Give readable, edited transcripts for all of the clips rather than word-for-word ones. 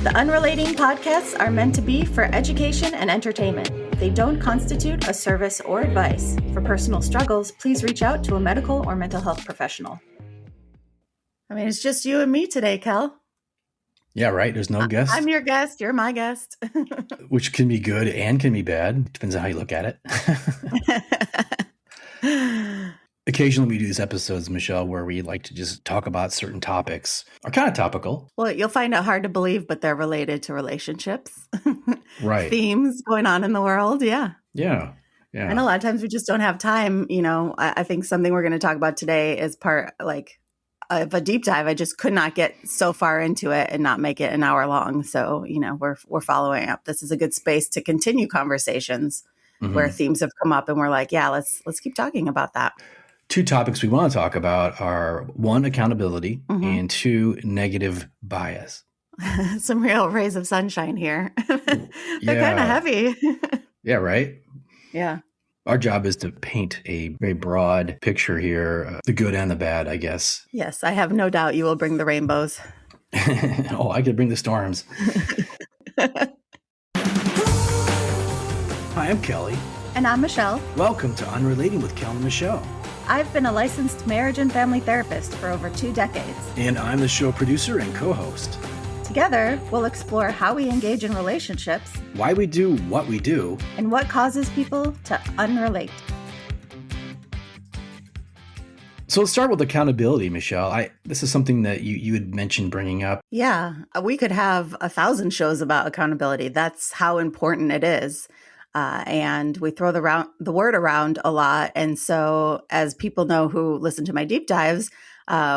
The Unrelating podcasts are meant to be for education and entertainment. They don't constitute a service or advice. For personal struggles, please reach out to a medical or mental health professional. I mean, it's just you and me today, Kel. Yeah, right. There's no guest. I'm your guest. You're my guest. Which can be good and can be bad. Depends on how you look at it. Occasionally we do these episodes, Michelle, where we like to just talk about certain topics. Are kind of topical. Well, you'll find it hard to believe, but they're related to relationships. Right. Themes going on in the world. Yeah. Yeah. Yeah. And a lot of times we just don't have time. You know, I think something we're going to talk about today is part of a deep dive. I just could not get so far into it and not make it an hour long. So, you know, we're following up. This is a good space to continue conversations where themes have come up and we're like, yeah, let's keep talking about that. Two topics we want to talk about are one, accountability, and two, negative bias. Some real rays of sunshine here. They're kind of heavy. Yeah, right? Yeah. Our job is to paint a very broad picture here, the good and the bad, I guess. Yes, I have no doubt you will bring the rainbows. Oh, I could bring the storms. Hi, I'm Kelly. And I'm Michelle. Welcome to Unrelating with Kel and Michelle. I've been a licensed marriage and family therapist for over 2 decades. And I'm the show producer and co-host. Together, we'll explore how we engage in relationships, why we do what we do, and what causes people to unrelate. So let's start with accountability, Michelle. This is something that you had mentioned bringing up. Yeah, we could have 1,000 shows about accountability. That's how important it is. And we throw the word around a lot. And so as people know who listen to my deep dives,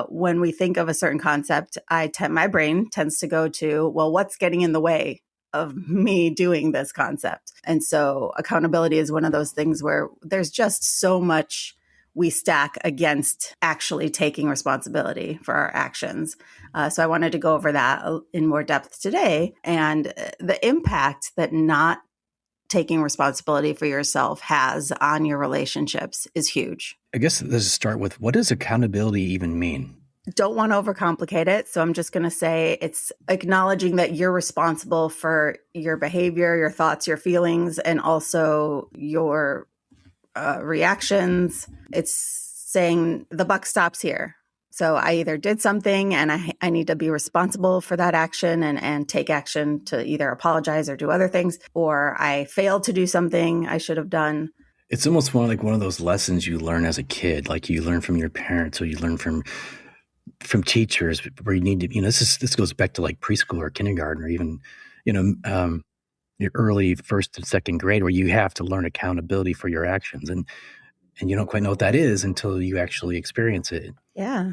when we think of a certain concept, my brain tends to go to, well, what's getting in the way of me doing this concept? And so accountability is one of those things where there's just so much we stack against actually taking responsibility for our actions. So I wanted to go over that in more depth today, and the impact that not taking responsibility for yourself has on your relationships is huge. I guess let's start with, what does accountability even mean? Don't want to overcomplicate it. So I'm just going to say it's acknowledging that you're responsible for your behavior, your thoughts, your feelings, and also your reactions. It's saying the buck stops here. So I either did something and I need to be responsible for that action and take action to either apologize or do other things, or I failed to do something I should have done. It's almost one of those lessons you learn as a kid, like you learn from your parents or you learn from teachers, where you need to, this goes back to like preschool or kindergarten or even, your early first and second grade, where you have to learn accountability for your actions. And you don't quite know what that is until you actually experience it. Yeah.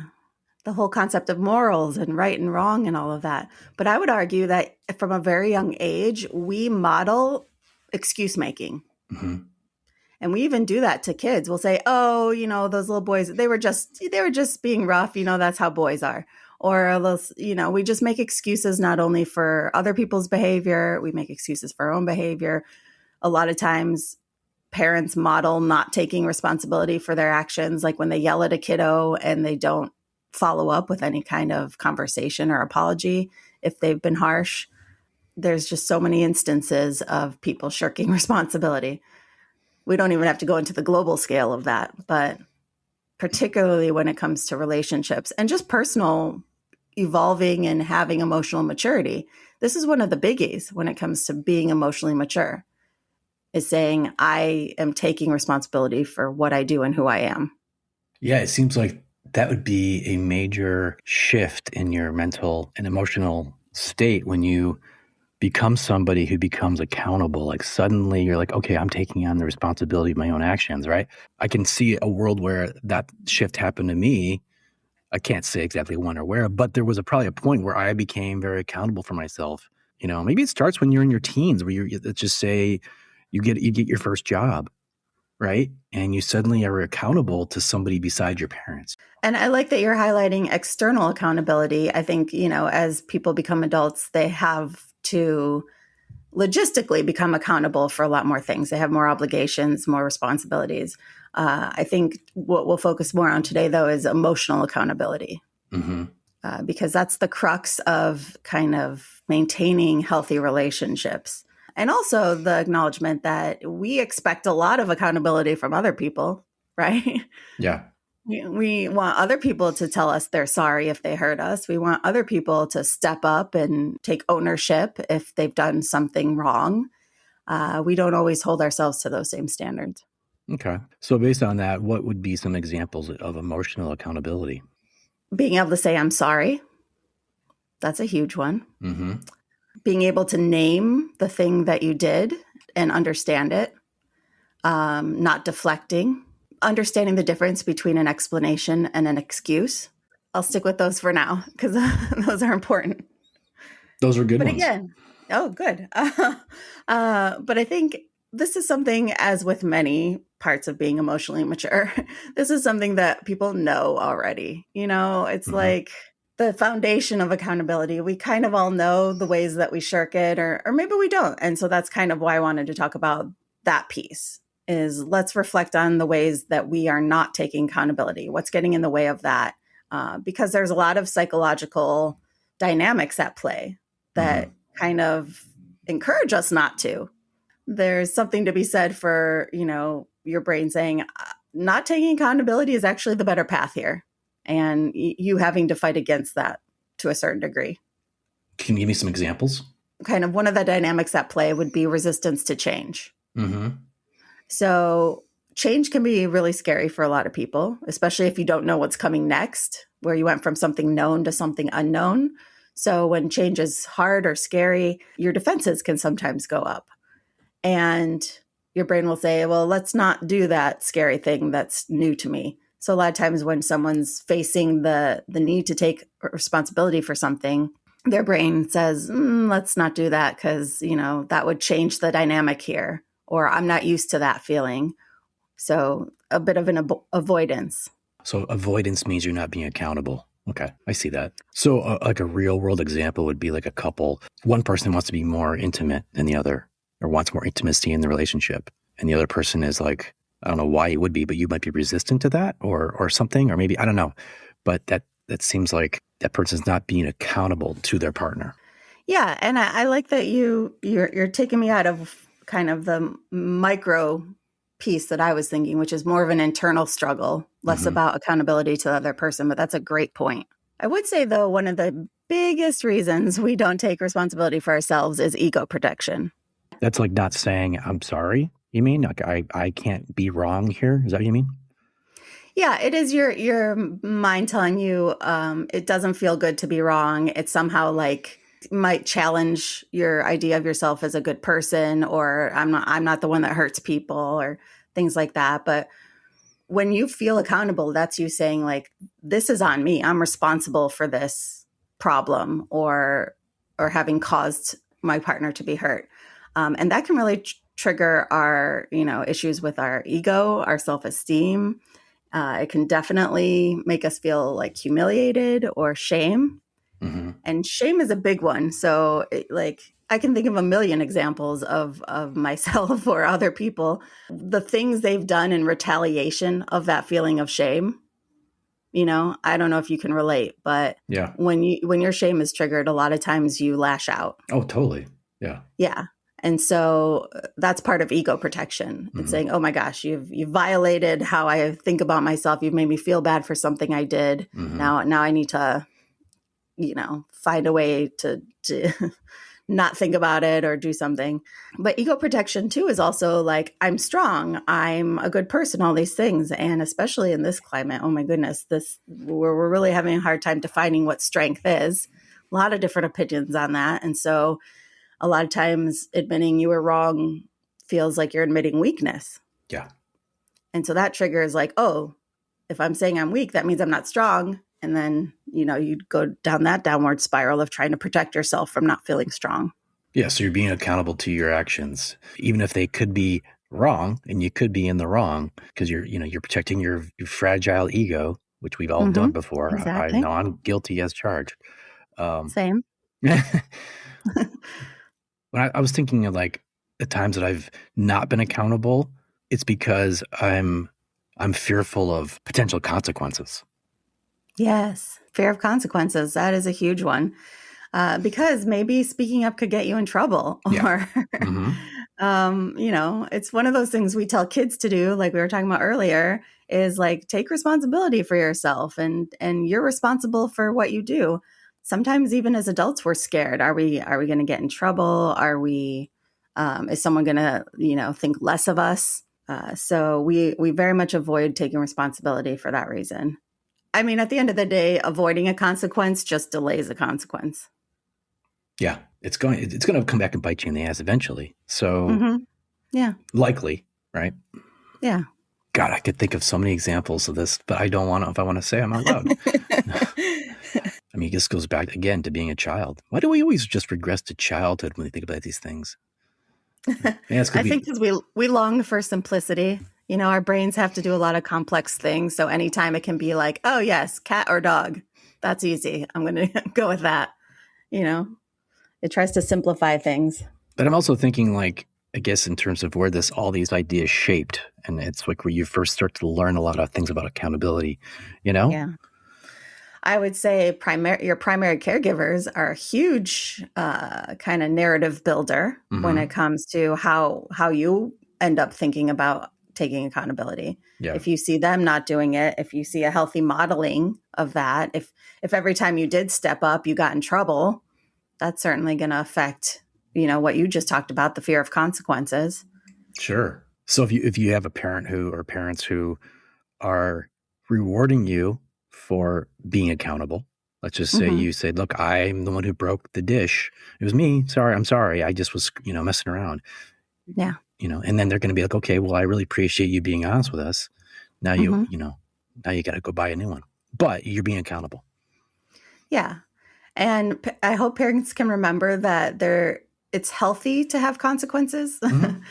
The whole concept of morals and right and wrong and all of that. But I would argue that from a very young age, we model excuse making. Mm-hmm. And we even do that to kids. We'll say, oh, those little boys, they were just being rough. That's how boys are. Or, we just make excuses not only for other people's behavior, we make excuses for our own behavior. A lot of times parents model not taking responsibility for their actions, like when they yell at a kiddo and they don't follow up with any kind of conversation or apology if they've been harsh. There's just so many instances of people shirking responsibility. We don't even have to go into the global scale of that, but particularly when it comes to relationships and just personal evolving and having emotional maturity. This is one of the biggies when it comes to being emotionally mature, is saying I am taking responsibility for what I do and who I am. Yeah, it seems like that would be a major shift in your mental and emotional state when you become somebody who becomes accountable. Like suddenly you're like, okay, I'm taking on the responsibility of my own actions, right? I can see a world where that shift happened to me. I can't say exactly when or where, but there was probably a point where I became very accountable for myself. Maybe it starts when you're in your teens, where let's just say you get your first job, right? And you suddenly are accountable to somebody beside your parents. And I like that you're highlighting external accountability. I think, as people become adults, they have to logistically become accountable for a lot more things. They have more obligations, more responsibilities. I think what we'll focus more on today, though, is emotional accountability. Mm-hmm. because that's the crux of kind of maintaining healthy relationships. And also the acknowledgement that we expect a lot of accountability from other people, right? Yeah. We want other people to tell us they're sorry if they hurt us. We want other people to step up and take ownership if they've done something wrong. We don't always hold ourselves to those same standards. Okay. So based on that, what would be some examples of emotional accountability? Being able to say, I'm sorry. That's a huge one. Mm-hmm. Being able to name the thing that you did and understand it. Not deflecting. Understanding the difference between an explanation and an excuse. I'll stick with those for now because those are important. Those are good But ones. again, oh, good. But I think this is something, as with many parts of being emotionally mature, this is something that people know already. You know, it's like the foundation of accountability. We kind of all know the ways that we shirk it, or maybe we don't. And so that's kind of why I wanted to talk about that piece. Is let's reflect on the ways that we are not taking accountability. What's getting in the way of that? Because there's a lot of psychological dynamics at play that kind of encourage us not to. There's something to be said for, you know, your brain saying not taking accountability is actually the better path here. And you having to fight against that to a certain degree. Can you give me some examples? Kind of one of the dynamics at play would be resistance to change. So change can be really scary for a lot of people, especially if you don't know what's coming next, where you went from something known to something unknown. So when change is hard or scary, your defenses can sometimes go up. And your brain will say, well, let's not do that scary thing that's new to me. So a lot of times when someone's facing the need to take responsibility for something, their brain says, let's not do that because, you know, that would change the dynamic here. Or I'm not used to that feeling. So a bit of an avoidance. So avoidance means you're not being accountable. Okay, I see that. So like a real world example would be like a couple. One person wants to be more intimate than the other or wants more intimacy in the relationship. And the other person is like, I don't know why it would be, but you might be resistant to that or something, or maybe, I don't know. But that seems like that person's not being accountable to their partner. Yeah, and I like that you're taking me out of kind of the micro piece that I was thinking, which is more of an internal struggle, less about accountability to the other person. But that's a great point. I would say, though, one of the biggest reasons we don't take responsibility for ourselves is ego protection. That's like not saying, I'm sorry, you mean? Like I can't be wrong here? Is that what you mean? Yeah, it is your mind telling you it doesn't feel good to be wrong. It's somehow like might challenge your idea of yourself as a good person, or I'm not the one that hurts people, or things like that. But when you feel accountable, that's you saying like, this is on me. I'm responsible for this problem or having caused my partner to be hurt. And that can really trigger our, issues with our ego, our self-esteem. It can definitely make us feel like humiliated or shame. And shame is a big one. So I can think of a million examples of myself or other people, the things they've done in retaliation of that feeling of shame. I don't know if you can relate, but yeah, when your shame is triggered, a lot of times you lash out. Oh, totally. Yeah. Yeah. And so that's part of ego protection. It's saying, oh my gosh, you've violated how I think about myself. You've made me feel bad for something I did. Now I need to, find a way to not think about it or do something. But ego protection too is also like, I'm strong, I'm a good person, all these things. And especially in this climate, oh my goodness, we're really having a hard time defining what strength is. A lot of different opinions on that. And so a lot of times admitting you were wrong feels like you're admitting weakness. Yeah. And so that triggers like, oh, if I'm saying I'm weak, that means I'm not strong. And then, you'd go down that downward spiral of trying to protect yourself from not feeling strong. Yeah. So you're being accountable to your actions, even if they could be wrong, and you could be in the wrong because you're protecting your fragile ego, which we've all done before. Exactly. I know I'm guilty as charged. Same. When I was thinking of like the times that I've not been accountable, it's because I'm fearful of potential consequences. Yes. Fear of consequences. That is a huge one. Because maybe speaking up could get you in trouble Yeah. or, Mm-hmm. it's one of those things we tell kids to do, like we were talking about earlier, is like take responsibility for yourself and you're responsible for what you do. Sometimes even as adults, we're scared. Are we going to get in trouble? Is someone going to, think less of us? So we very much avoid taking responsibility for that reason. I mean, at the end of the day, avoiding a consequence just delays a consequence. Yeah. It's going to come back and bite you in the ass eventually. So Mm-hmm. Yeah. likely, right? Yeah. God, I could think of so many examples of this, but I don't want to, if I want to say them out loud. I mean, this goes back again to being a child. Why do we always just regress to childhood when we think about these things? Yeah, I think because we long for simplicity. Our brains have to do a lot of complex things. So anytime it can be like, oh, yes, cat or dog, that's easy. I'm going to go with that. It tries to simplify things. But I'm also thinking, like, I guess in terms of where all these ideas shaped, and it's like where you first start to learn a lot of things about accountability, Yeah. I would say your primary caregivers are a huge kind of narrative builder when it comes to how you end up thinking about taking accountability. Yeah. If you see them not doing it, if you see a healthy modeling of that, if every time you did step up, you got in trouble, that's certainly going to affect, what you just talked about, the fear of consequences. Sure. So if you have a parent or parents who are rewarding you for being accountable, let's just say you said, look, I'm the one who broke the dish. It was me. I'm sorry. I just was, messing around. Yeah. And then they're going to be like, okay, well, I really appreciate you being honest with us. Now now you got to go buy a new one, but you're being accountable. Yeah. And I hope parents can remember that it's healthy to have consequences. I'm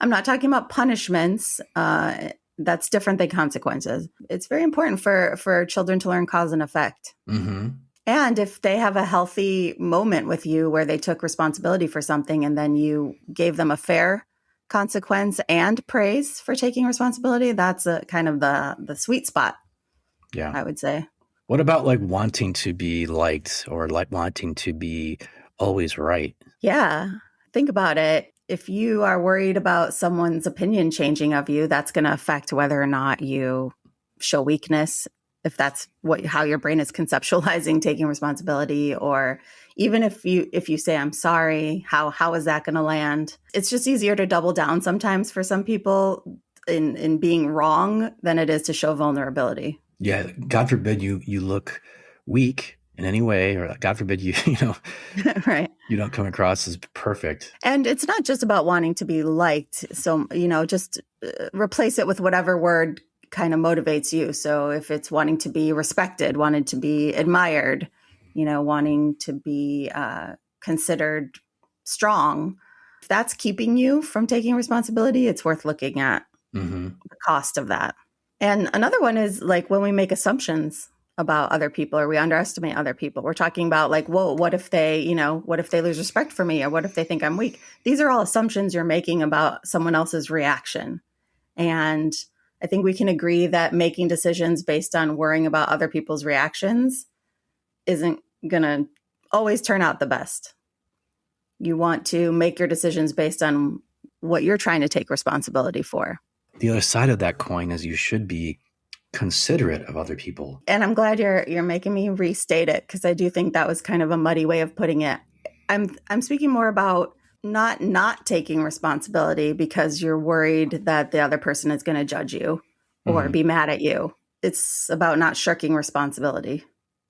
not talking about punishments. That's different than consequences. It's very important for children to learn cause and effect. And if they have a healthy moment with you where they took responsibility for something and then you gave them a fair consequence and praise for taking responsibility, that's a kind of the sweet spot. Yeah. I would say. What about like wanting to be liked or like wanting to be always right? Yeah. Think about it. If you are worried about someone's opinion changing of you, that's going to affect whether or not you show weakness, if that's how your brain is conceptualizing taking responsibility, or even if you say, I'm sorry, how is that going to land? It's just easier to double down sometimes for some people in being wrong than it is to show vulnerability. Yeah. God forbid you look weak in any way, or God forbid you right. You don't come across as perfect. And it's not just about wanting to be liked. So, just replace it with whatever word kind of motivates you. So if it's wanting to be respected, wanting to be admired, wanting to be considered strong, if that's keeping you from taking responsibility, it's worth looking at the cost of that. And another one is like when we make assumptions about other people or we underestimate other people. We're talking about like, whoa, what if they lose respect for me, or what if they think I'm weak? These are all assumptions you're making about someone else's reaction. And I think we can agree that making decisions based on worrying about other people's reactions isn't going to always turn out the best. You want to make your decisions based on what you're trying to take responsibility for. The other side of that coin is you should be considerate of other people. And I'm glad you're making me restate it, because I do think that was kind of a muddy way of putting it. I'm speaking more about not taking responsibility because you're worried that the other person is going to judge you or be mad at you. It's about not shirking responsibility.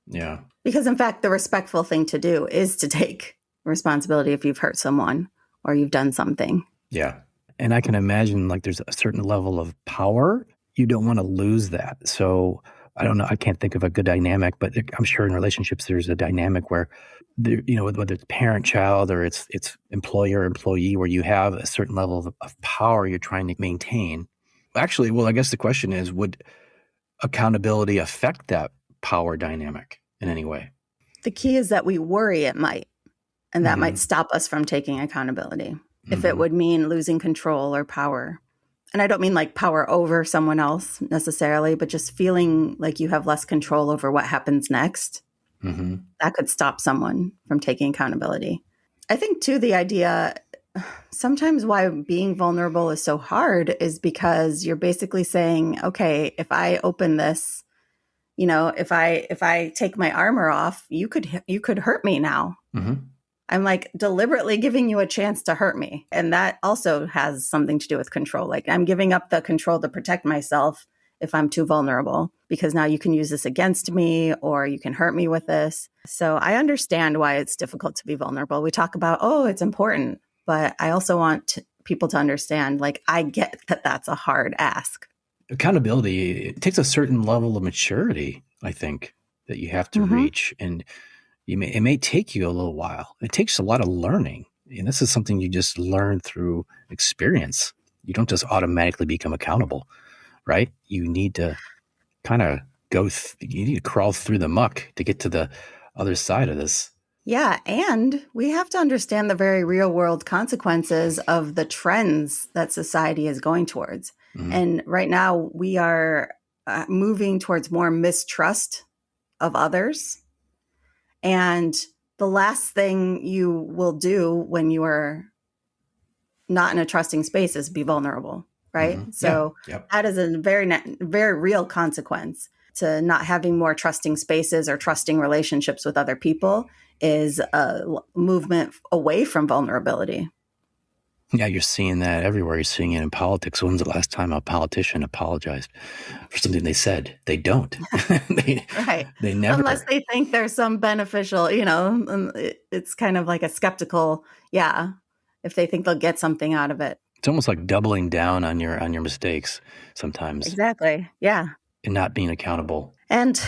Yeah. Because in fact, the respectful thing to do is to take responsibility if you've hurt someone or you've done something. Yeah. And I can imagine like there's a certain level of power. You don't want to lose that. So I don't know. I can't think of a good dynamic, but I'm sure in relationships, there's a dynamic where, whether it's parent-child or it's employer-employee, where you have a certain level of power you're trying to maintain. Actually, well, I guess the question is, would accountability affect that power dynamic in any way? The key is that we worry it might, and that might stop us from taking accountability. If it would mean losing control or power, And I don't mean like power over someone else necessarily, but just feeling like you have less control over what happens next. Mm-hmm. That could stop someone from taking accountability. I think, too, the idea sometimes why being vulnerable is so hard is because you're basically saying, okay, if I open this, if I take my armor off, you could hurt me now. Mm-hmm. I'm like deliberately giving you a chance to hurt me. And that also has something to do with control. Like I'm giving up the control to protect myself if I'm too vulnerable, because now you can use this against me or you can hurt me with this. So I understand why it's difficult to be vulnerable. We talk about, oh, it's important, but I also want people to understand, like, I get that that's a hard ask. Accountability, it takes a certain level of maturity, I think, that you have to reach. And it may take you a little while. It takes a lot of learning. And this is something you just learn through experience. You don't just automatically become accountable, right? You need to kind of you need to crawl through the muck to get to the other side of this. Yeah. And we have to understand the very real world consequences of the trends that society is going towards. Mm-hmm. And right now we are moving towards more mistrust of others. And the last thing you will do when you are not in a trusting space is be vulnerable, right? Mm-hmm. So that is a very, very real consequence to not having more trusting spaces or trusting relationships with other people is a movement away from vulnerability. Yeah, you're seeing that everywhere. You're seeing it in politics. When's the last time a politician apologized for something they said? They don't. Right. They never. Unless they think there's some beneficial, it's kind of like a skeptical, if they think they'll get something out of it. It's almost like doubling down on your mistakes sometimes. Exactly. Yeah. And not being accountable. And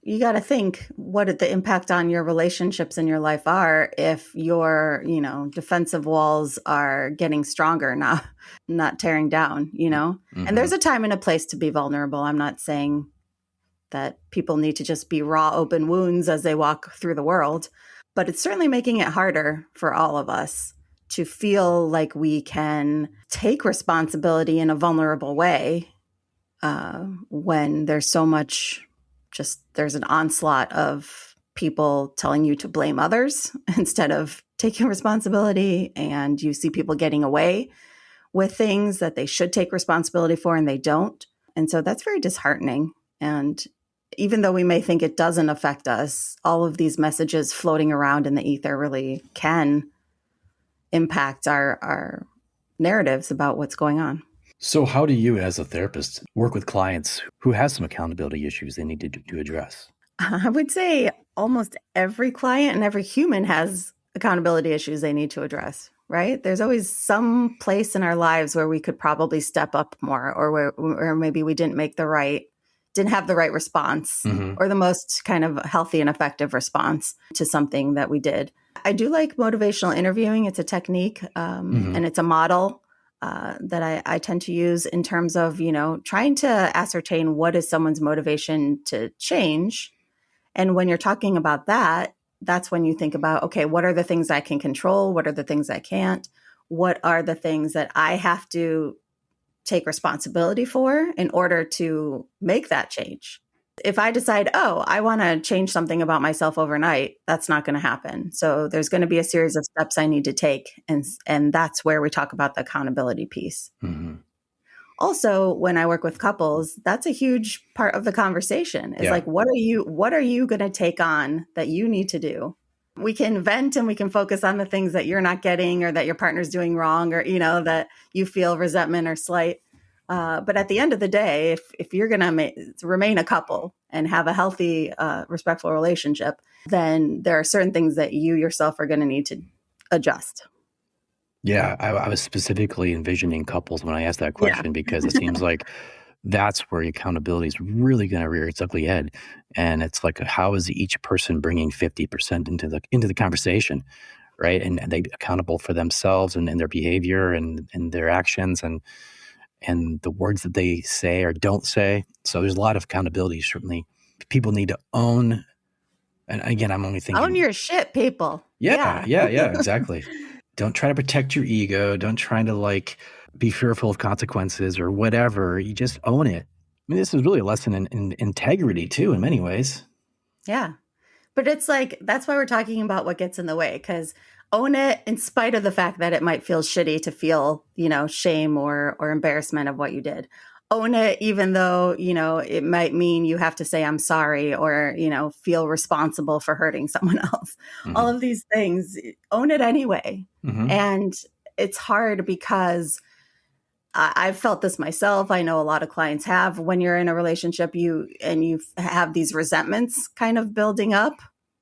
you got to think what the impact on your relationships in your life are if your, defensive walls are getting stronger, not tearing down, Mm-hmm. And there's a time and a place to be vulnerable. I'm not saying that people need to just be raw, open wounds as they walk through the world, but it's certainly making it harder for all of us to feel like we can take responsibility in a vulnerable way when there's so much there's an onslaught of people telling you to blame others instead of taking responsibility. And you see people getting away with things that they should take responsibility for and they don't. And so that's very disheartening. And even though we may think it doesn't affect us, all of these messages floating around in the ether really can impact our narratives about what's going on. So how do you, as a therapist, work with clients who have some accountability issues they need to address? I would say almost every client and every human has accountability issues they need to address, right? There's always some place in our lives where we could probably step up more, or where maybe we didn't have the right response, mm-hmm. or the most kind of healthy and effective response to something that we did. I do like motivational interviewing. It's a technique mm-hmm. and it's a model that I tend to use in terms of, trying to ascertain what is someone's motivation to change. And when you're talking about that, that's when you think about, okay, what are the things I can control? What are the things I can't? What are the things that I have to take responsibility for in order to make that change? If I decide, I want to change something about myself overnight, that's not going to happen. So there's going to be a series of steps I need to take. And that's where we talk about the accountability piece. Mm-hmm. Also, when I work with couples, that's a huge part of the conversation. It's like, what are you going to take on that you need to do? We can vent and we can focus on the things that you're not getting or that your partner's doing wrong, or, that you feel resentment or slight. But at the end of the day, if you're going to remain a couple and have a healthy, respectful relationship, then there are certain things that you yourself are going to need to adjust. Yeah, I was specifically envisioning couples when I asked that question because it seems like that's where accountability is really going to rear its ugly head. And it's like, how is each person bringing 50% into the conversation, right? And they accountable for themselves and their behavior and their actions and the words that they say or don't say. So there's a lot of accountability. Certainly people need to own. And again, I'm only thinking. Own your shit, people. Yeah, exactly. Don't try to protect your ego. Don't try to be fearful of consequences or whatever. You just own it. I mean, this is really a lesson in integrity too, in many ways. Yeah. But it's like, that's why we're talking about what gets in the way, because own it in spite of the fact that it might feel shitty to feel, shame or embarrassment of what you did. Own it, even though, it might mean you have to say, I'm sorry, or, feel responsible for hurting someone else. Mm-hmm. All of these things, own it anyway. Mm-hmm. And it's hard because I've felt this myself. I know a lot of clients have. When you're in a relationship, you have these resentments kind of building up,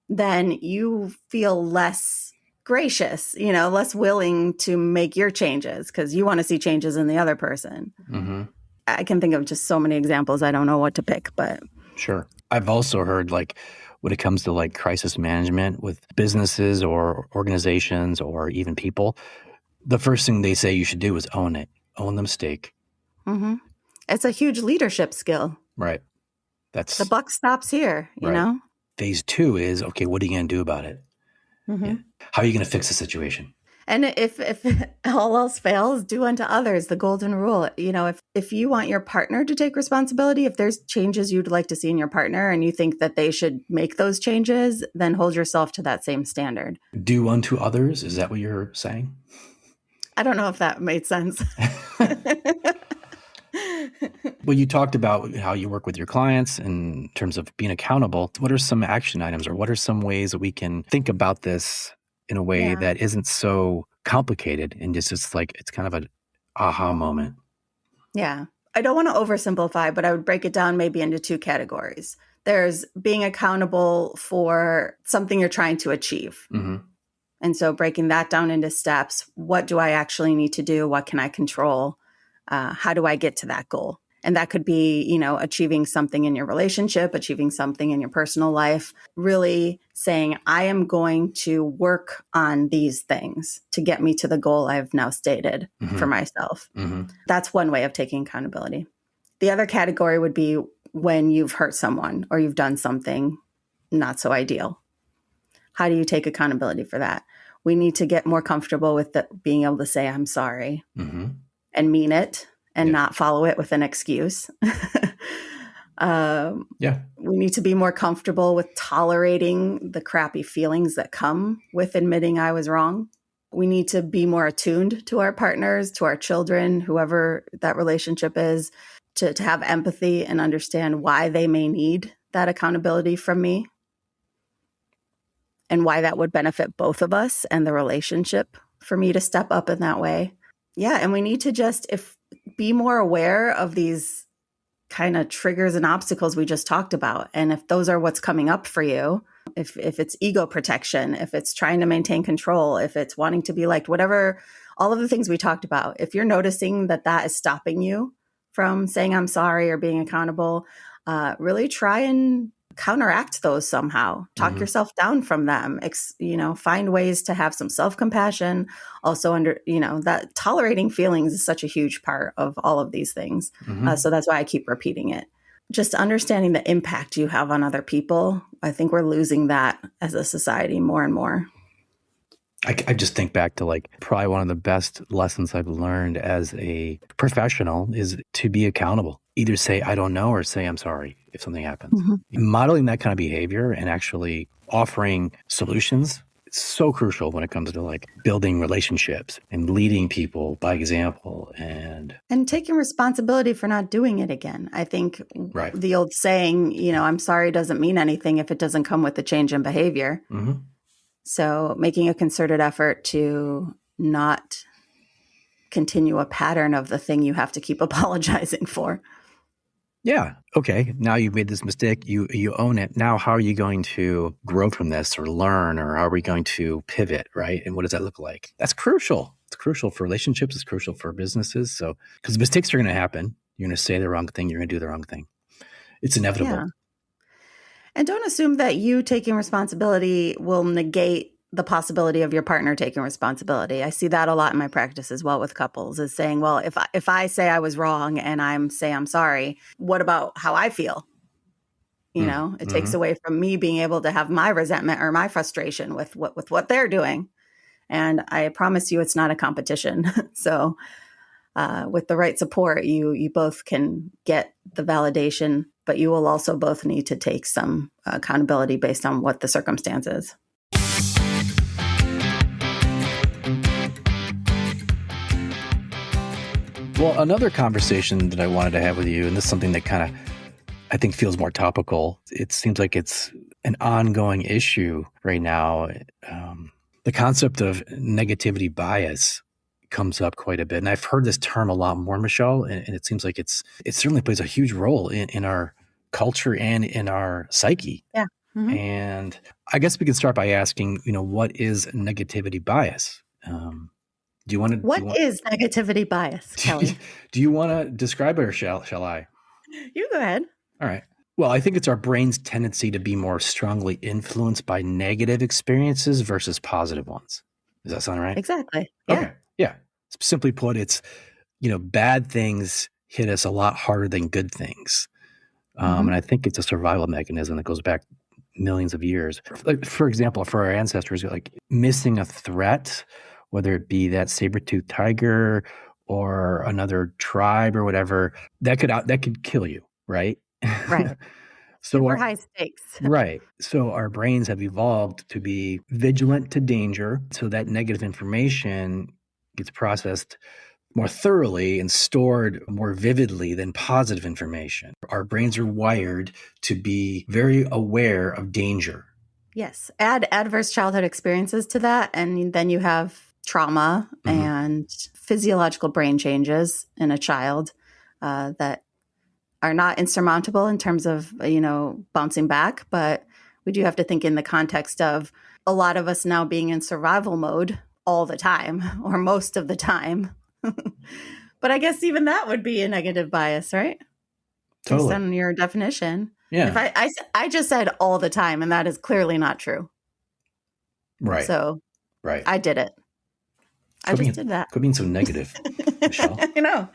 then you feel less gracious, less willing to make your changes because you want to see changes in the other person. Mm-hmm. I can think of just so many examples. I don't know what to pick, but. Sure. I've also heard when it comes to crisis management with businesses or organizations or even people, the first thing they say you should do is own it. Own the mistake. Mm-hmm. It's a huge leadership skill. Right. The buck stops here, you know? Phase 2 is, okay, what are you going to do about it? Mm-hmm. Yeah. How are you going to fix the situation? And if all else fails, do unto others, the golden rule. If you want your partner to take responsibility, if there's changes you'd like to see in your partner and you think that they should make those changes, then hold yourself to that same standard. Do unto others? Is that what you're saying? I don't know if that made sense. Well, you talked about how you work with your clients in terms of being accountable. What are some action items, or what are some ways that we can think about this in a way that isn't so complicated and just it's kind of an aha moment? Yeah. I don't want to oversimplify, but I would break it down maybe into 2 categories. There's being accountable for something you're trying to achieve. Mm-hmm. And so breaking that down into steps, what do I actually need to do? What can I control? How do I get to that goal? And that could be, achieving something in your relationship, achieving something in your personal life, really saying, I am going to work on these things to get me to the goal I've now stated for myself. Mm-hmm. That's one way of taking accountability. The other category would be when you've hurt someone or you've done something not so ideal. How do you take accountability for that? We need to get more comfortable with being able to say, I'm sorry, and mean it and not follow it with an excuse. We need to be more comfortable with tolerating the crappy feelings that come with admitting I was wrong. We need to be more attuned to our partners, to our children, whoever that relationship is, to have empathy and understand why they may need that accountability from me and why that would benefit both of us and the relationship for me to step up in that way. Yeah. And we need to just be more aware of these kind of triggers and obstacles we just talked about. And if those are what's coming up for you, if it's ego protection, if it's trying to maintain control, if it's wanting to be liked, whatever, all of the things we talked about, if you're noticing that is stopping you from saying I'm sorry or being accountable, really try and counteract those somehow. Talk yourself down from them. Find ways to have some self-compassion. Also, that tolerating feelings is such a huge part of all of these things. So that's why I keep repeating it. Just understanding the impact you have on other people. I think we're losing that as a society more and more. I just think back to probably one of the best lessons I've learned as a professional is to be accountable. Either say, I don't know, or say, I'm sorry if something happens. Modeling that kind of behavior and actually offering solutions is so crucial when it comes to building relationships and leading people by example and taking responsibility for not doing it again. I think the old saying, I'm sorry doesn't mean anything if it doesn't come with a change in behavior. So making a concerted effort to not continue a pattern of the thing you have to keep apologizing for. Yeah. Okay. Now you've made this mistake. You own it. Now, how are you going to grow from this or learn, or how are we going to pivot, right? And what does that look like? That's crucial. It's crucial for relationships. It's crucial for businesses. So, because mistakes are going to happen. You're going to say the wrong thing. You're going to do the wrong thing. It's inevitable. Yeah. And don't assume that you taking responsibility will negate the possibility of your partner taking responsibility. I see that a lot in my practice as well with couples, is saying, well, if I say I was wrong and I'm sorry, what about how I feel? It takes away from me being able to have my resentment or my frustration with what they're doing. And I promise you, it's not a competition. So with the right support, you both can get the validation, but you will also both need to take some accountability based on what the circumstance is. Well, another conversation that I wanted to have with you, and this is something that kind of I think feels more topical. It seems like it's an ongoing issue right now. The concept of negativity bias comes up quite a bit. And I've heard this term a lot more, Michelle, and it seems like it certainly plays a huge role in our culture and in our psyche. Yeah. Mm-hmm. And I guess we can start by asking, what is negativity bias? Do you want to? What is negativity bias, Kelly? Do you want to describe it, or shall I? You go ahead. All right. Well, I think it's our brain's tendency to be more strongly influenced by negative experiences versus positive ones. Does that sound right? Exactly. Yeah. Okay. Yeah. Simply put, it's, bad things hit us a lot harder than good things. And I think it's a survival mechanism that goes back millions of years. Like, for example, for our ancestors, like missing a threat, whether it be that saber-toothed tiger or another tribe or whatever, that could kill you, right? Right. Super high stakes. Right. So our brains have evolved to be vigilant to danger, so that negative information gets processed more thoroughly and stored more vividly than positive information. Our brains are wired to be very aware of danger. Yes. Add adverse childhood experiences to that, and then you have trauma and physiological brain changes in a child that are not insurmountable in terms of, bouncing back. But we do have to think in the context of a lot of us now being in survival mode all the time or most of the time. But I guess even that would be a negative bias, right? Totally. Based on your definition. Yeah. If I just said all the time, and that is clearly not true. Right. So right. I did it. I just did that. Quit being so negative, Michelle. I know.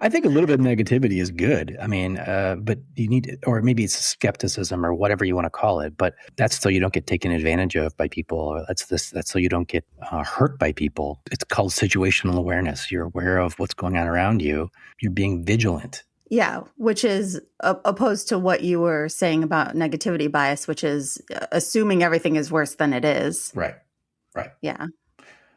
I think a little bit of negativity is good. I mean, but you need, or maybe it's skepticism or whatever you want to call it, but that's so you don't get taken advantage of by people. Or that's so you don't get hurt by people. It's called situational awareness. You're aware of what's going on around you. You're being vigilant. Yeah, which is opposed to what you were saying about negativity bias, which is assuming everything is worse than it is. Right. Yeah.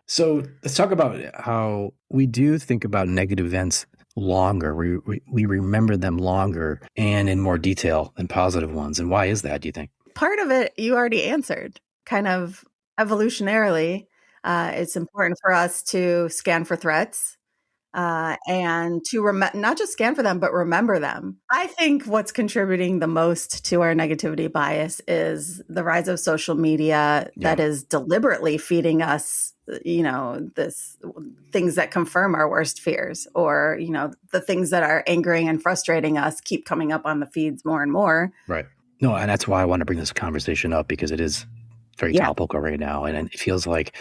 So let's talk about how we do think about negative events longer. We remember them longer and in more detail than positive ones. And why is that, do you think? Part of it you already answered. Kind of evolutionarily, it's important for us to scan for threats and to not just scan for them, but remember them. I think what's contributing the most to our negativity bias is the rise of social media that is deliberately feeding us this things that confirm our worst fears, or, the things that are angering and frustrating us keep coming up on the feeds more and more. Right. No, and that's why I want to bring this conversation up, because it is very topical right now. And it feels like,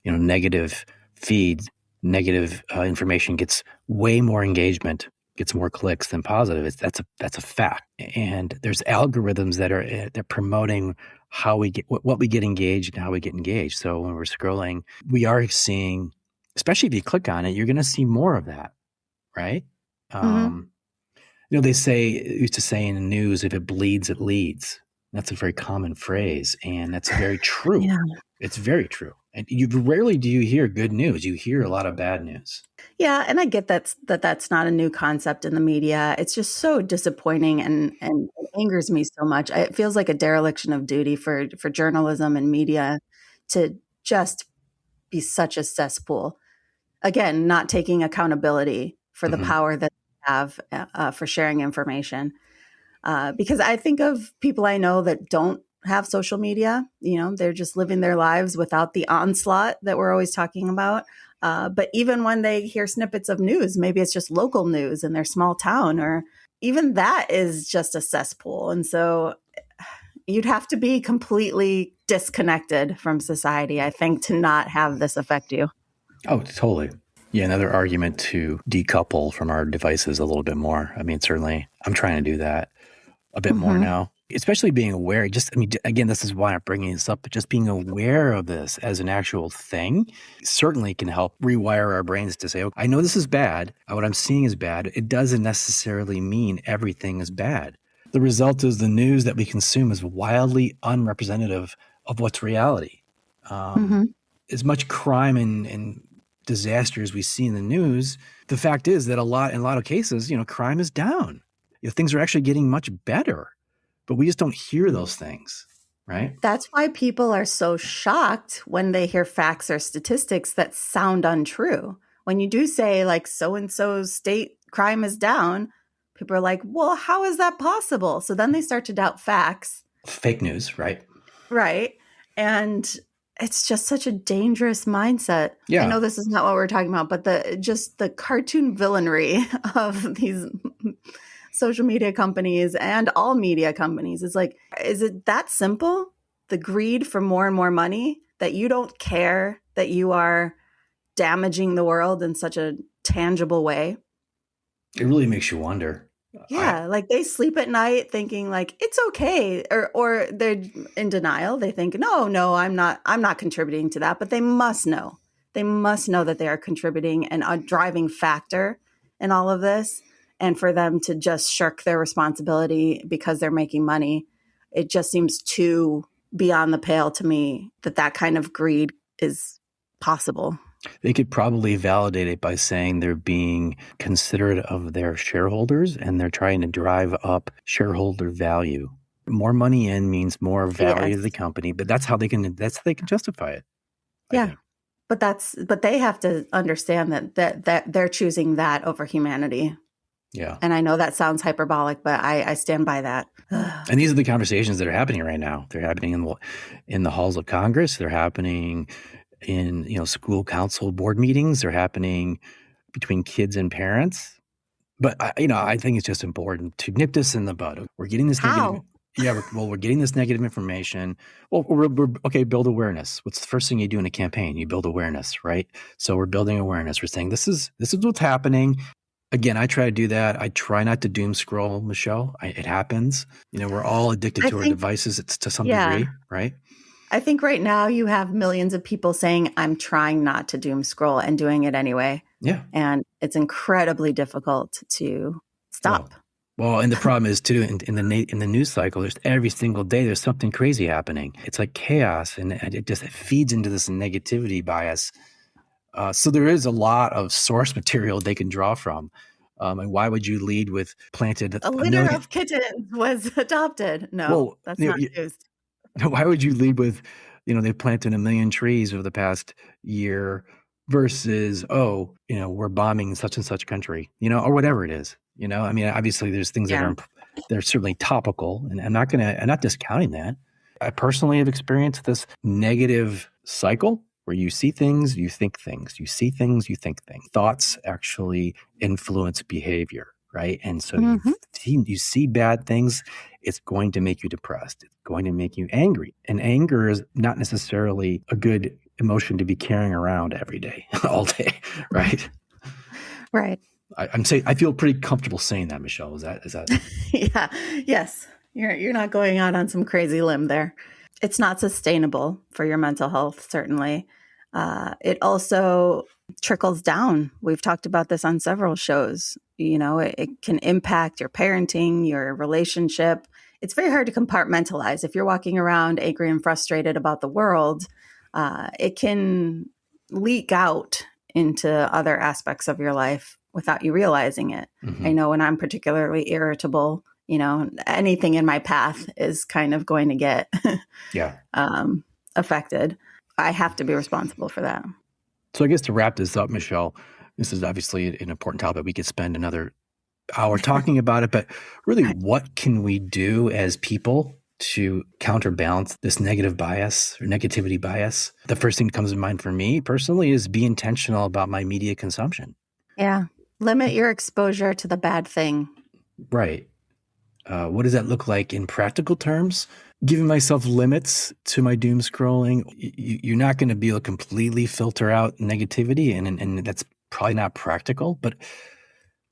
negative feeds, negative information gets way more engagement, gets more clicks than positive. That's a fact. And there's algorithms that are they're promoting how we get what we get engaged and how we get engaged. So when we're scrolling, we are seeing, especially if you click on it, you're going to see more of that, right? They used to say in the news, if it bleeds, it leads. That's a very common phrase, and that's very true. Yeah. It's very true. And rarely do you hear good news. You hear a lot of bad news. Yeah, and I get that's not a new concept in the media. It's just so disappointing and it angers me so much. It feels like a dereliction of duty for journalism and media to just be such a cesspool. Again, not taking accountability for the power that they have for sharing information. Because I think of people I know that don't have social media. They're just living their lives without the onslaught that we're always talking about. But even when they hear snippets of news, maybe it's just local news in their small town, or even that is just a cesspool. And so you'd have to be completely disconnected from society, I think, to not have this affect you. Oh, totally. Yeah, another argument to decouple from our devices a little bit more. I mean, certainly I'm trying to do that a bit more now. especially being aware, again, this is why I'm bringing this up, but just being aware of this as an actual thing certainly can help rewire our brains to say, okay, I know this is bad. What I'm seeing is bad. It doesn't necessarily mean everything is bad. The result is the news that we consume is wildly unrepresentative of what's reality. As much crime and disaster as we see in the news, the fact is that in a lot of cases, crime is down. Things are actually getting much better. But we just don't hear those things, right? That's why people are so shocked when they hear facts or statistics that sound untrue. When you do say, like, so-and-so's state crime is down, people are like, well, how is that possible? So then they start to doubt facts. Fake news, right? Right. And it's just such a dangerous mindset. Yeah. I know this is not what we're talking about, but the cartoon villainy of these social media companies and all media companies. It's like, is it that simple? The greed for more and more money, that you don't care that you are damaging the world in such a tangible way? It really makes you wonder. Yeah, like they sleep at night thinking like it's okay, or they're in denial. They think, no, I'm not contributing to that, but they must know. They must know that they are contributing and a driving factor in all of this. And for them to just shirk their responsibility because they're making money, it just seems too beyond the pale to me that kind of greed is possible. They could probably validate it by saying they're being considerate of their shareholders and they're trying to drive up shareholder value. More money in means more value to the company, but that's how they can justify it. Yeah. But they have to understand that they're choosing that over humanity. Yeah. And I know that sounds hyperbolic, but I stand by that. And these are the conversations that are happening right now. They're happening in the halls of Congress. They're happening in school council board meetings. They're happening between kids and parents. But I think it's just important to nip this in the bud. We're getting this negative. Yeah, we're getting this negative information. Well, we're okay. Build awareness. What's the first thing you do in a campaign? You build awareness, right? So we're building awareness. We're saying this is what's happening. Again, I try to do that. I try not to doom scroll, Michelle. It happens. We're all addicted to our devices. It's to some degree, right? I think right now you have millions of people saying, I'm trying not to doom scroll and doing it anyway. Yeah. And it's incredibly difficult to stop. Well, and the problem is too, in the news cycle, there's every single day, there's something crazy happening. It's like chaos and it feeds into this negativity bias. So there is a lot of source material they can draw from. And why would you lead with planted a litter of kittens was adopted? No, that's not used. Why would you lead with, they've planted 1 million trees over the past year versus, we're bombing such and such country, or whatever it is, I mean, obviously there's things that they're certainly topical and I'm not discounting that. I personally have experienced this negative cycle where you see things, you think things, you see things, you think things. Thoughts actually influence behavior. Right. And so you see bad things, it's going to make you depressed. It's going to make you angry. And anger is not necessarily a good emotion to be carrying around every day, all day. Right. Right. I feel pretty comfortable saying that, Michelle. Is that? Yeah. Yes. You're not going out on some crazy limb there. It's not sustainable for your mental health, certainly. It also trickles down. We've talked about this on several shows. It can impact your parenting, your relationship. It's very hard to compartmentalize. If you're walking around angry and frustrated about the world, it can leak out into other aspects of your life without you realizing it. Mm-hmm. I know when I'm particularly irritable, anything in my path is kind of going to get affected. I have to be responsible for that. So I guess to wrap this up, Michelle, this is obviously an important topic. We could spend another hour talking about it, but really what can we do as people to counterbalance this negative bias or negativity bias? The first thing that comes to mind for me personally is be intentional about my media consumption. Yeah. Limit your exposure to the bad thing. Right. What does that look like in practical terms? Giving myself limits to my doom scrolling. You're not going to be able to completely filter out negativity, and that's probably not practical. But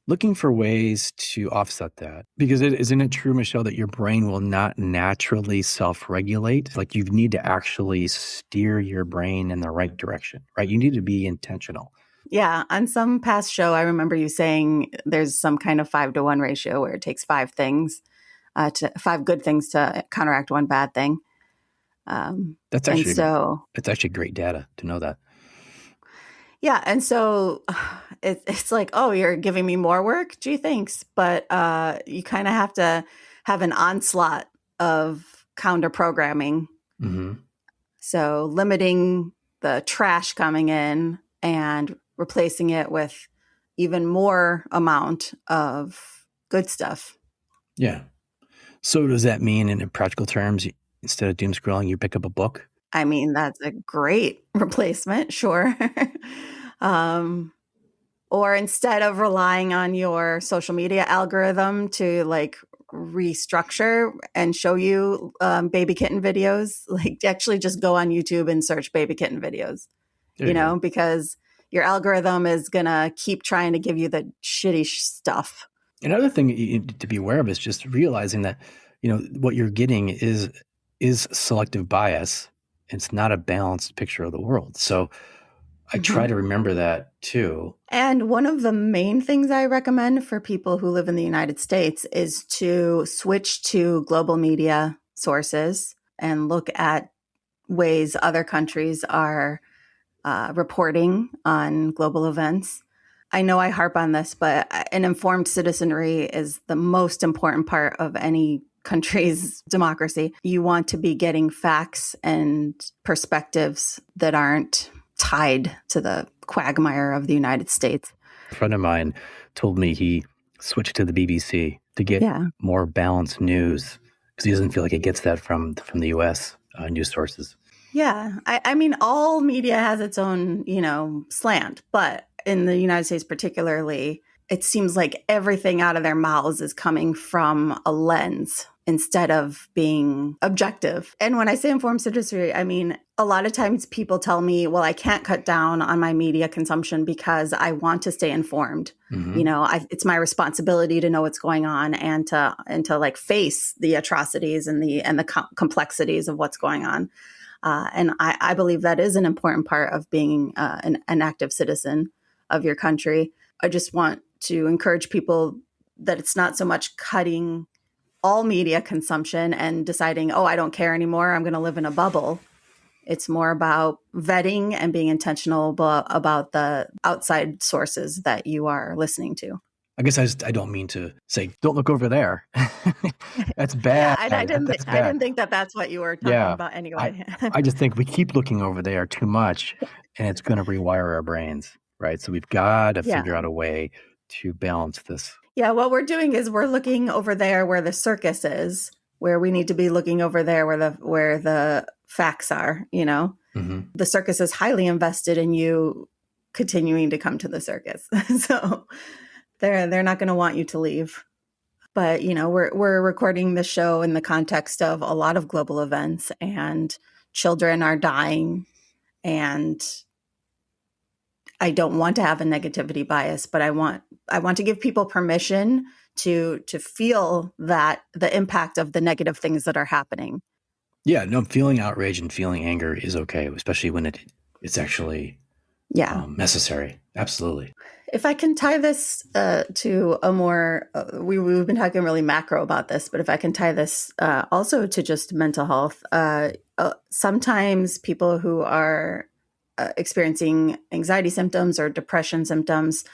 looking for ways to offset that. Because isn't it true, Michelle, that your brain will not naturally self-regulate? Like you need to actually steer your brain in the right direction, right? You need to be intentional. Yeah. On some past show, I remember you saying there's some kind of 5-to-1 ratio where it takes five good things to counteract one bad thing. That's and actually so, it's actually great data to know that. yeah. And so it's like, oh, you're giving me more work? Gee, thanks. But you kind of have to have an onslaught of counter programming. Mm-hmm. So limiting the trash coming in and replacing it with even more amount of good stuff. Yeah. So does that mean in practical terms, instead of doom scrolling, you pick up a book? I mean, that's a great replacement, sure. Or instead of relying on your social media algorithm to like restructure and show you baby kitten videos, like actually just go on YouTube and search baby kitten videos, There you go. because your algorithm is going to keep trying to give you the shitty stuff. Another thing you need to be aware of is just realizing that, what you're getting is selective bias. It's not a balanced picture of the world. So I try to remember that too. And one of the main things I recommend for people who live in the United States is to switch to global media sources and look at ways other countries are reporting on global events. I know I harp on this, but an informed citizenry is the most important part of any country's democracy. You want to be getting facts and perspectives that aren't tied to the quagmire of the United States. A friend of mine told me he switched to the BBC to get more balanced news because he doesn't feel like he gets that from the U.S. News sources. Yeah. I mean, all media has its own, slant, but in the United States particularly, it seems like everything out of their mouths is coming from a lens instead of being objective. And when I say informed citizenry, I mean, a lot of times people tell me, well, I can't cut down on my media consumption because I want to stay informed. Mm-hmm. It's my responsibility to know what's going on and to like face the atrocities and the complexities of what's going on. And I believe that is an important part of being an active citizen of your country. I just want to encourage people that it's not so much cutting all media consumption and deciding, oh, I don't care anymore, I'm going to live in a bubble. It's more about vetting and being intentional about the outside sources that you are listening to. I guess I don't mean to say, don't look over there. That's bad. Yeah, I didn't think that that's what you were talking about anyway. I just think we keep looking over there too much and it's going to rewire our brains, right? So we've got to figure out a way to balance this. Yeah, what we're doing is we're looking over there where the circus is, where we need to be looking over there where the facts are, Mm-hmm. The circus is highly invested in you continuing to come to the circus. So they're not going to want you to leave. But, we're recording the show in the context of a lot of global events, and children are dying, and I don't want to have a negativity bias, but I want to give people permission to feel that the impact of the negative things that are happening. Yeah, no, feeling outrage and feeling anger is okay, especially when it's actually necessary. Absolutely. If I can tie this to a more, we've been talking really macro about this, but if I can tie this also to just mental health, sometimes people who are experiencing anxiety symptoms or depression symptoms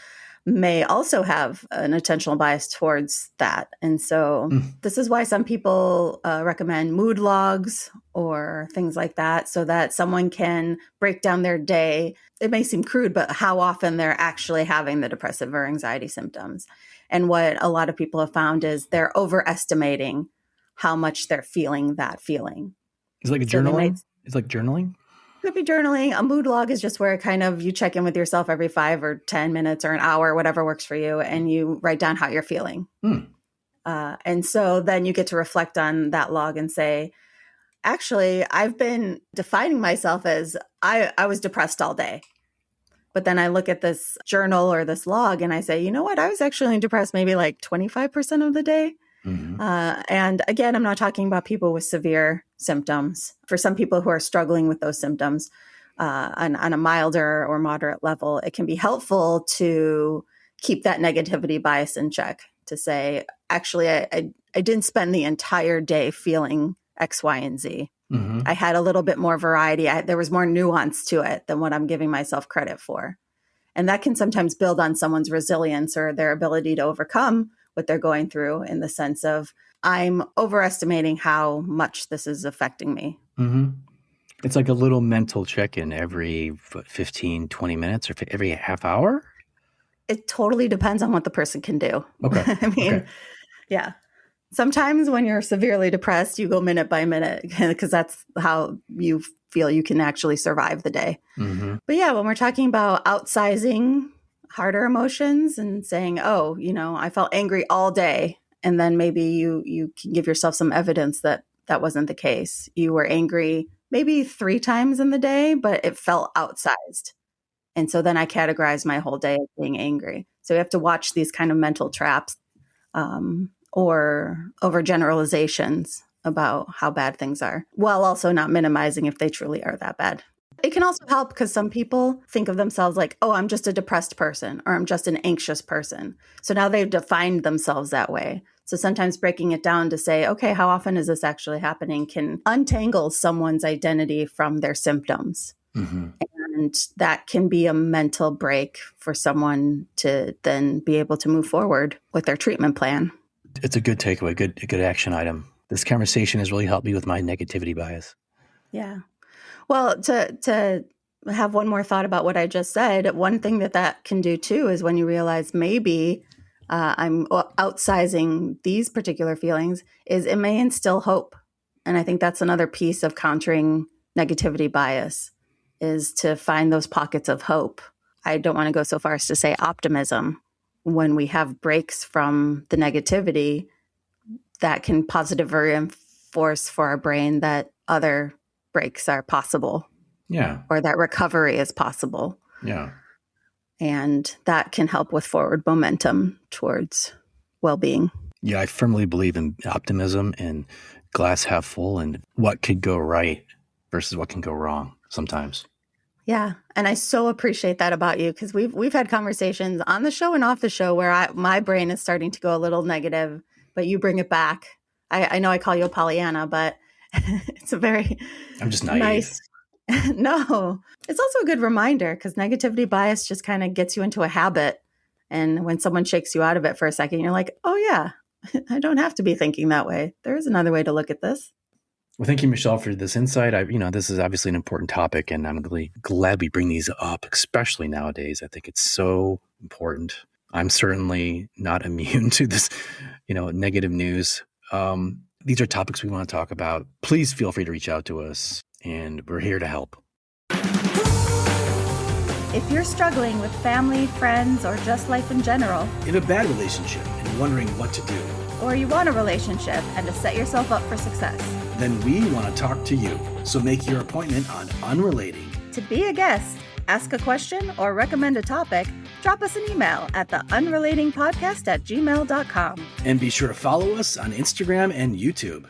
may also have an attentional bias towards that. And so this is why some people recommend mood logs or things like that, so that someone can break down their day. It may seem crude, but how often they're actually having the depressive or anxiety symptoms. And what a lot of people have found is they're overestimating how much they're feeling that feeling. It's like journaling. It's like journaling. Could be journaling. A mood log is just where kind of you check in with yourself every 5 or 10 minutes or an hour, whatever works for you, and you write down how you're feeling. And so then you get to reflect on that log and say, actually, I've been defining myself as I was depressed all day. But then I look at this journal or this log and I say, you know what? I was actually depressed maybe like 25% of the day. Mm-hmm. And again, I'm not talking about people with severe symptoms. For some people who are struggling with those symptoms on a milder or moderate level, it can be helpful to keep that negativity bias in check, to say, actually, I didn't spend the entire day feeling X, Y, and Z. Mm-hmm. I had a little bit more variety. There was more nuance to it than what I'm giving myself credit for. And that can sometimes build on someone's resilience or their ability to overcome what they're going through, in the sense of, I'm overestimating how much this is affecting me. Mm-hmm. It's like a little mental check-in every 15, 20 minutes or every half hour? It totally depends on what the person can do. Okay. I mean, yeah. Sometimes when you're severely depressed, you go minute by minute because that's how you feel you can actually survive the day. Mm-hmm. But yeah, when we're talking about outsizing harder emotions and saying, oh, I felt angry all day. And then maybe you can give yourself some evidence that that wasn't the case. You were angry maybe 3 times in the day, but it felt outsized. And so then I categorize my whole day as being angry. So you have to watch these kind of mental traps or overgeneralizations about how bad things are, while also not minimizing if they truly are that bad. It can also help because some people think of themselves like, oh, I'm just a depressed person, or I'm just an anxious person. So now they've defined themselves that way. So sometimes breaking it down to say, okay, how often is this actually happening, can untangle someone's identity from their symptoms. Mm-hmm. And that can be a mental break for someone to then be able to move forward with their treatment plan. It's a good takeaway, a good action item. This conversation has really helped me with my negativity bias. Yeah. Well, to have one more thought about what I just said, one thing that can do too is when you realize maybe I'm outsizing these particular feelings, is it may instill hope. And I think that's another piece of countering negativity bias, is to find those pockets of hope. I don't want to go so far as to say optimism. When we have breaks from the negativity, that can positively reinforce for our brain that other breaks are possible. Yeah. Or that recovery is possible. Yeah. And that can help with forward momentum towards well-being. Yeah, I firmly believe in optimism and glass half full and what could go right versus what can go wrong sometimes. Yeah. And I so appreciate that about you, because we've had conversations on the show and off the show where my brain is starting to go a little negative, but you bring it back. I know I call you a Pollyanna, but it's a very I'm just naive. Nice. No, it's also a good reminder, because negativity bias just kind of gets you into a habit. And when someone shakes you out of it for a second, you're like, oh yeah, I don't have to be thinking that way. There is another way to look at this. Well, thank you, Michelle, for this insight. This is obviously an important topic, and I'm really glad we bring these up, especially nowadays. I think it's so important. I'm certainly not immune to this, negative news. These are topics we want to talk about. Please feel free to reach out to us, and we're here to help. If you're struggling with family, friends, or just life in general, in a bad relationship and wondering what to do, or you want a relationship and to set yourself up for success, then we want to talk to you. So make your appointment on Unrelating. To be a guest, ask a question, or recommend a topic, drop us an email at theunrelatingpodcast@gmail.com. And be sure to follow us on Instagram and YouTube.